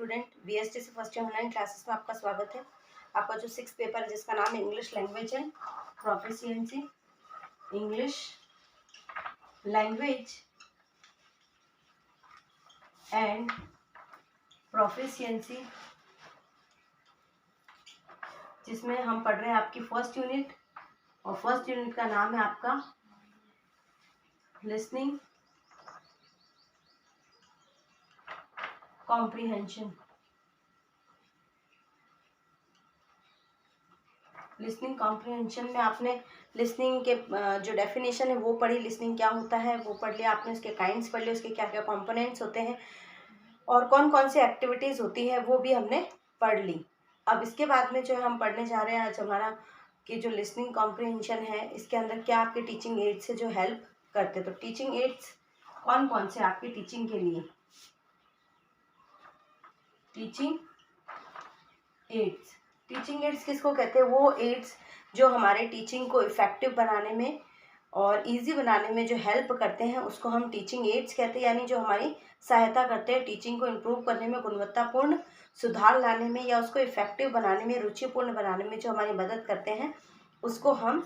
Student, BST से first year online classes में आपका स्वागत है। आपका जो 6th पेपर है जिसका नाम है English language and proficiency, English language and proficiency, जिसमें हम पढ़ रहे हैं आपकी फर्स्ट यूनिट, और फर्स्ट यूनिट का नाम है आपका लिसनिंग कॉम्प्रिहेंशन। लिसनिंग कॉम्प्रिहेंशन में आपने लिसनिंग के जो डेफिनेशन है वो पढ़ी, लिसनिंग क्या होता है वो पढ़ लिया आपने, उसके काइंड्स पढ़ लिए, उसके क्या क्या कंपोनेंट्स होते हैं और कौन कौन सी एक्टिविटीज़ होती है वो भी हमने पढ़ ली। अब इसके बाद में जो हम पढ़ने जा रहे हैं आज हमारा कि जो लिसनिंग कॉम्प्रिहेंशन है इसके अंदर क्या आपके टीचिंग एड्स से जो हेल्प करते। तो टीचिंग एड्स कौन कौन से आपकी टीचिंग के लिए, टीचिंग एड्स किसको कहते हैं? वो एड्स जो हमारे टीचिंग को इफ़ेक्टिव बनाने में और इजी बनाने में जो हेल्प करते हैं उसको हम टीचिंग एड्स कहते हैं, यानी जो हमारी सहायता करते हैं टीचिंग को इम्प्रूव करने में, गुणवत्तापूर्ण सुधार लाने में या उसको इफ़ेक्टिव बनाने में, रुचिपूर्ण बनाने में जो हमारी मदद करते हैं उसको हम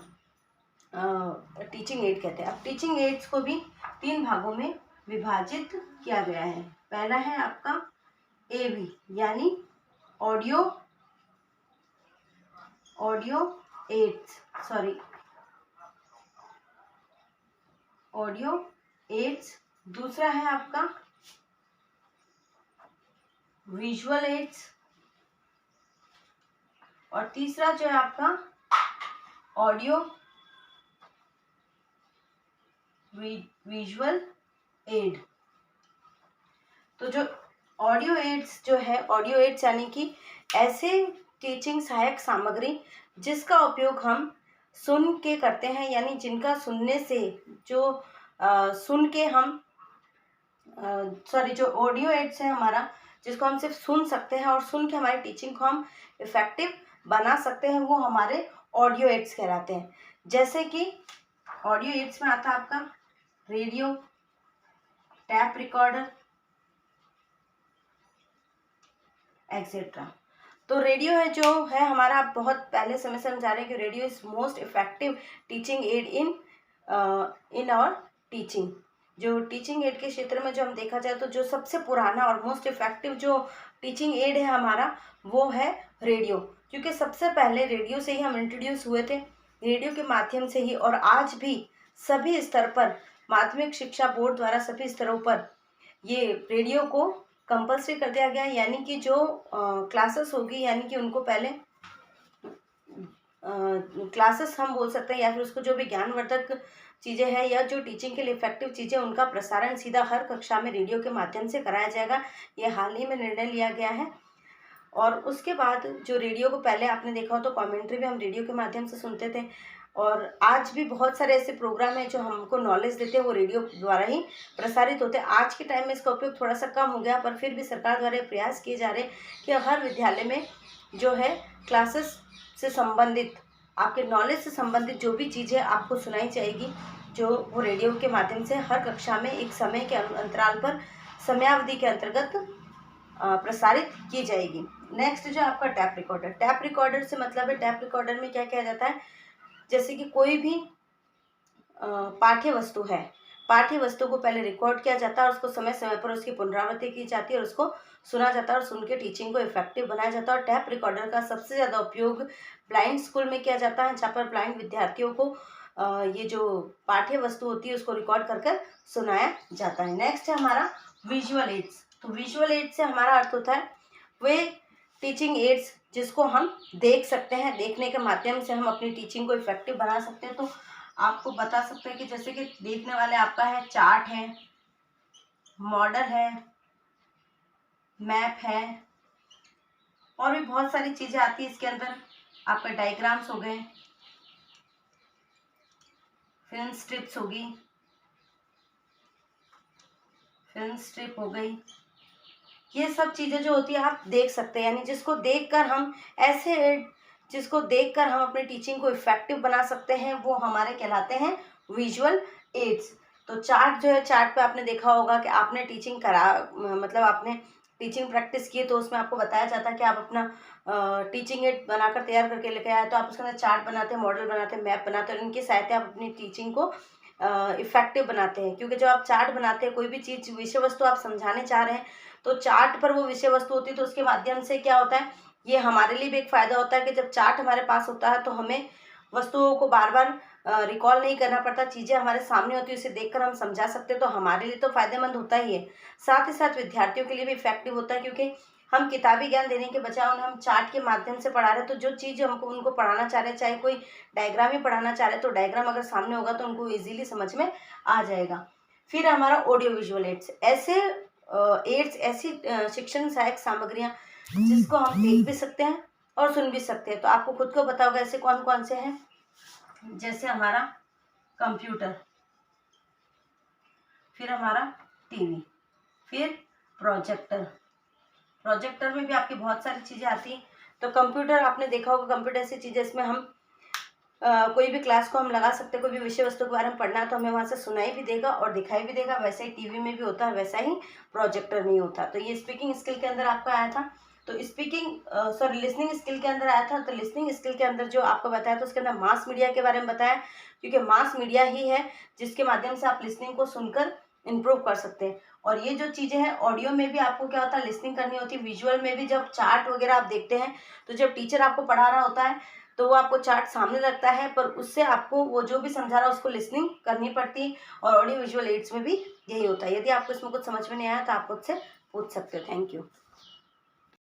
टीचिंग एड कहते हैं। अब टीचिंग एड्स को भी 3 भागों में विभाजित किया गया है। पहला है आपका AV यानी ऑडियो एड्स। दूसरा है आपका विजुअल एड्स, और तीसरा जो है आपका ऑडियो विजुअल एड। तो जो ऑडियो एड्स जो है, ऑडियो एड्स यानी कि ऐसे टीचिंग सहायक सामग्री जिसका उपयोग हम सुन के करते हैं, यानी जिनका सुनने से जो सुन के हम जो ऑडियो एड्स है हमारा, जिसको हम सिर्फ सुन सकते हैं और सुन के हमारी टीचिंग को हम इफ़ेक्टिव बना सकते हैं, वो हमारे ऑडियो एड्स कहलाते हैं। जैसे कि ऑडियो एड्स में आता है आपका रेडियो, टैप रिकॉर्डर एक्सेट्रा। तो रेडियो है जो है हमारा, आप बहुत पहले समय से हम जा रहे हैं कि radio is most effective teaching aid in our teaching. जो टीचिंग एड के क्षेत्र में जो हम देखा जाए तो जो सबसे पुराना और मोस्ट इफेक्टिव जो टीचिंग एड है हमारा वो है रेडियो, क्योंकि सबसे पहले रेडियो से ही हम इंट्रोड्यूस हुए थे, रेडियो के माध्यम से ही। और आज भी सभी स्तर पर माध्यमिक शिक्षा बोर्ड द्वारा सभी स्तरों पर ये रेडियो को कंपल्सरी कर दिया गया है, यानी कि जो क्लासेस होगी, यानी कि उनको पहले क्लासेस हम बोल सकते हैं, या फिर उसको जो भी ज्ञानवर्धक चीज़ें हैं या जो टीचिंग के लिए इफेक्टिव चीज़ें, उनका प्रसारण सीधा हर कक्षा में रेडियो के माध्यम से कराया जाएगा। ये हाल ही में निर्णय लिया गया है। और उसके बाद जो रेडियो को पहले आपने देखा हो तो कमेंट्री भी हम रेडियो के माध्यम से सुनते थे, और आज भी बहुत सारे ऐसे प्रोग्राम हैं जो हमको नॉलेज देते हैं वो रेडियो द्वारा ही प्रसारित होते हैं। आज के टाइम में इसका उपयोग थोड़ा सा कम हो गया, पर फिर भी सरकार द्वारा प्रयास किए जा रहे हैं कि हर विद्यालय में जो है क्लासेस से संबंधित, आपके नॉलेज से संबंधित जो भी चीज़ें आपको सुनाई जाएगी, जो वो रेडियो के माध्यम से हर कक्षा में एक समय के अंतराल पर, समयावधि के अंतर्गत प्रसारित की जाएगी। नेक्स्ट जो आपका टैप रिकॉर्डर। टैप रिकॉर्डर से मतलब है, टैप रिकॉर्डर में क्या किया जाता है, जैसे कि कोई भी पाठ्य वस्तु है, पाठ्य वस्तु को पहले रिकॉर्ड किया जाता है और उसको समय समय पर उसकी पुनरावृत्ति की जाती है और उसको सुना जाता है और सुन के टीचिंग को इफेक्टिव बनाया जाता है। और टैप रिकॉर्डर का सबसे ज़्यादा उपयोग ब्लाइंड स्कूल में किया जाता है, जहाँ पर ब्लाइंड विद्यार्थियों को ये जो पाठ्य वस्तु होती है उसको रिकॉर्ड कर कर सुनाया जाता है। नेक्स्ट है हमारा विजुअल एड्स। तो विजुअल एड्स से हमारा अर्थ होता है वे टीचिंग एड्स जिसको हम देख सकते हैं, देखने के माध्यम से हम अपनी टीचिंग को इफेक्टिव बना सकते हैं। तो आपको बता सकते हैं कि जैसे कि देखने वाले आपका है चार्ट है, मॉडल है, मैप है, और भी बहुत सारी चीज़ें आती है इसके अंदर। आपका डायग्राम्स हो गए, फिल्म स्ट्रिप्स होगी, फिल्म स्ट्रिप हो गई, ये सब चीज़ें जो होती है आप देख सकते हैं, यानी जिसको देखकर हम जिसको देखकर हम अपनी टीचिंग को इफेक्टिव बना सकते हैं वो हमारे कहलाते हैं विजुअल एड्स। तो चार्ट जो है, चार्ट पे आपने देखा होगा कि आपने टीचिंग करा, मतलब आपने टीचिंग प्रैक्टिस की तो उसमें आपको बताया जाता है कि आप अपना टीचिंग एड बनाकर तैयार करके लेके आए, तो आप उसके अंदर चार्ट बनाते हैं, मॉडल बनाते हैं, मैप बनाते हैं, और इनकी सहायता आप अपनी टीचिंग को इफेक्टिव बनाते हैं। क्योंकि जब आप चार्ट बनाते हैं, कोई भी चीज़ विषय वस्तु आप समझाने चाह रहे हैं, तो चार्ट पर वो विषय वस्तु होती है, तो उसके माध्यम से क्या होता है, ये हमारे लिए भी एक फ़ायदा होता है कि जब चार्ट हमारे पास होता है तो हमें वस्तुओं को बार बार रिकॉल नहीं करना पड़ता, चीज़ें हमारे सामने होती है, उसे देखकर हम समझा सकते हैं, तो हमारे लिए तो फ़ायदेमंद होता ही है। साथ ही साथ विद्यार्थियों के लिए भी इफेक्टिव होता है, क्योंकि हम किताबी ज्ञान देने के बजाय उन्हें हम चार्ट के माध्यम से पढ़ा रहे हैं, तो जो चीज़ हमको उनको पढ़ाना चाह रहे हैं, चाहे कोई डायग्राम ही पढ़ाना चाह रहे हैं, तो डायग्राम अगर सामने होगा तो उनको ईजिली समझ में आ जाएगा। फिर हमारा ऑडियो विजुअल एड्स, ऐसे एड्स ऐसी शिक्षण सहायक सामग्रियाँ जिसको हम देख भी सकते हैं और सुन भी सकते हैं। तो आपको खुद को पता होगा ऐसे कौन कौन से हैं, जैसे हमारा कंप्यूटर, फिर हमारा टीवी, फिर प्रोजेक्टर। प्रोजेक्टर में भी आपकी बहुत सारी चीज़ें आती हैं। तो कंप्यूटर आपने देखा होगा, कंप्यूटर ऐसी चीज़ है इसमें हम कोई भी क्लास को हम लगा सकते हैं, कोई भी विषय वस्तु के बारे में पढ़ना है तो हमें वहाँ से सुनाई भी देगा और दिखाई भी देगा। वैसे ही टीवी में भी होता है, वैसा ही प्रोजेक्टर में ही होता है। तो ये स्पीकिंग स्किल के अंदर आपका आया था। तो लिसनिंग स्किल के अंदर आया था। तो लिसनिंग स्किल के अंदर जो आपको बताया तो उसके अंदर मास मीडिया के बारे में बताया, क्योंकि मास मीडिया ही है जिसके माध्यम से आप लिसनिंग को सुनकर इम्प्रूव कर सकते हैं। और ये जो चीज़ें हैं, ऑडियो में भी आपको क्या होता है, लिसनिंग करनी होती है। विजुअल में भी जब चार्ट वगैरह आप देखते हैं, तो जब टीचर आपको पढ़ा रहा होता है तो वो आपको चार्ट सामने रखता है, पर उससे आपको वो जो भी समझा रहा है उसको लिसनिंग करनी पड़ती है। और ऑडियो विजुअल एड्स में भी यही होता है। यदि आपको इसमें कुछ समझ में नहीं आया तो आप मुझसे पूछ सकते हो। Thank you.